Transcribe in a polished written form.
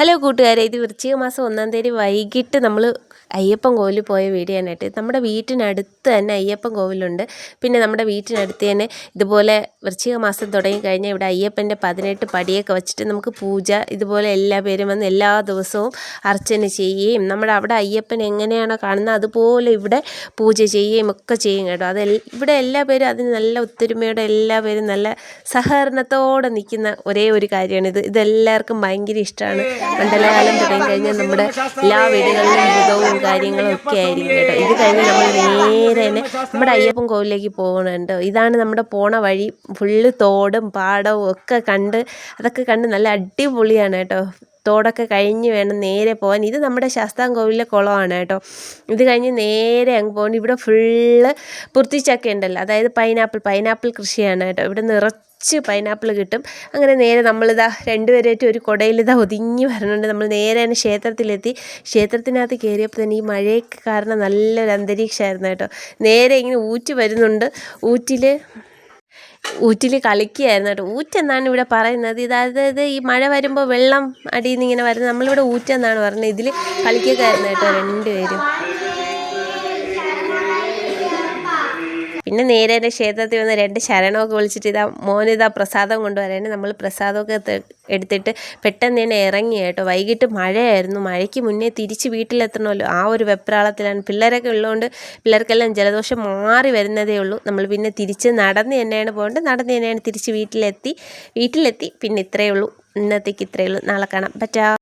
Hello കൂട്ടുകാരെ, ഇത് വൃശ്ചിക മാസം 1-ാം തീയതി വൈകിട്ട് നമ്മൾ അയ്യപ്പൻ കോവിലിൽ പോയ വീഡിയോ ആയിട്ട്. നമ്മുടെ വീട്ടിനടുത്ത് തന്നെ അയ്യപ്പൻ കോവിലുണ്ട്. പിന്നെ നമ്മുടെ വീട്ടിനടുത്ത് തന്നെ ഇതുപോലെ വൃശ്ചിക മാസം തുടങ്ങിക്കഴിഞ്ഞാൽ ഇവിടെ അയ്യപ്പൻ്റെ 18 പടിയൊക്കെ വെച്ചിട്ട് നമുക്ക് പൂജ ഇതുപോലെ എല്ലാ പേരും വന്ന് എല്ലാ ദിവസവും അർച്ചന ചെയ്യുകയും നമ്മുടെ അവിടെ അയ്യപ്പൻ എങ്ങനെയാണോ കാണുന്നത് അതുപോലെ ഇവിടെ പൂജ ചെയ്യുകയും ഒക്കെ ചെയ്യും കേട്ടോ. ഇവിടെ എല്ലാ പേരും അതിന് നല്ല ഒത്തൊരുമയോടെ എല്ലാ പേരും നല്ല സഹകരണത്തോടെ നിൽക്കുന്ന ഒരേ ഒരു കാര്യമാണ് ഇതെല്ലാവർക്കും ഭയങ്കര ഇഷ്ടമാണ്. മണ്ഡലകാലം തുടങ്ങി കഴിഞ്ഞാൽ നമ്മുടെ എല്ലാ വീടുകളിലും വ്രതവും കാര്യങ്ങളും ഒക്കെ ആയിരിക്കും കേട്ടോ. ഇത് കഴിഞ്ഞ് നമ്മൾ നേരെ തന്നെ നമ്മുടെ അയ്യപ്പൻ കോവിലേക്ക് പോകണുണ്ട്. ഇതാണ് നമ്മുടെ പോണ വഴി. ഫുള്ള് തോടും പാടവും ഒക്കെ അതൊക്കെ കണ്ട് നല്ല അടിപൊളിയാണ് കേട്ടോ. തോടൊക്കെ കഴിഞ്ഞ് വേണം നേരെ പോകാൻ. ഇത് നമ്മുടെ ശാസ്താംകോവിലിലെ കുളമാണ് കേട്ടോ. ഇത് കഴിഞ്ഞ് നേരെ അങ്ങ് പോകണം. ഇവിടെ ഫുള്ള് പുർത്തിച്ചക്ക ഉണ്ടല്ലോ, അതായത് പൈനാപ്പിൾ കൃഷിയാണ് കേട്ടോ. ഇവിടെ പൈനാപ്പിൾ കിട്ടും. അങ്ങനെ നേരെ നമ്മളിതാ രണ്ടുപേരായിട്ട് ഒരു കുടയിലിതാ ഒതുങ്ങി വരണുണ്ട്. നമ്മൾ നേരെ തന്നെ ക്ഷേത്രത്തിലെത്തി. ക്ഷേത്രത്തിനകത്ത് കയറിയപ്പോൾ തന്നെ ഈ മഴയൊക്കെ കാരണം നല്ലൊരു അന്തരീക്ഷമായിരുന്നു കേട്ടോ. നേരെ ഇങ്ങനെ ഊറ്റ് വരുന്നുണ്ട്. ഊറ്റിൽ കളിക്കുകയായിരുന്നു കേട്ടോ. ഊറ്റെന്നാണ് ഇവിടെ പറയുന്നത്. അതായത് ഈ മഴ വരുമ്പോൾ വെള്ളം അടിയിൽ നിന്ന് ഇങ്ങനെ വരുന്നത്. നമ്മളിവിടെ ഊറ്റെന്നാണ് പറയുന്നത്. ഇതിൽ കളിക്കുകയായിരുന്നു കേട്ടോ രണ്ടുപേരും. പിന്നെ നേരെ തന്നെ ക്ഷേത്രത്തിൽ വന്ന് 2 ശരണമൊക്കെ വിളിച്ചിട്ട് മോനിതാ പ്രസാദം കൊണ്ടുവരാൻ. നമ്മൾ പ്രസാദമൊക്കെ എടുത്തിട്ട് പെട്ടെന്ന് തന്നെ ഇറങ്ങി കേട്ടോ. വൈകിട്ട് മഴയായിരുന്നു. മഴയ്ക്ക് മുന്നേ തിരിച്ച് വീട്ടിലെത്തണമല്ലോ, ആ ഒരു വെപ്രാളത്തിലാണ്. പിള്ളേരൊക്കെ ഉള്ളതുകൊണ്ട് പിള്ളേർക്കെല്ലാം ജലദോഷം മാറി വരുന്നതേ ഉള്ളൂ. നമ്മൾ പിന്നെ തിരിച്ച് നടന്ന് തന്നെയാണ് പോകേണ്ടത്. നടന്ന് തന്നെയാണ് തിരിച്ച് വീട്ടിലെത്തി. പിന്നെ ഇത്രയേ ഉള്ളൂ. ഇന്നത്തേക്ക് ഇത്രയേ ഉള്ളൂ. നാളെ കാണാം. പറ്റാ.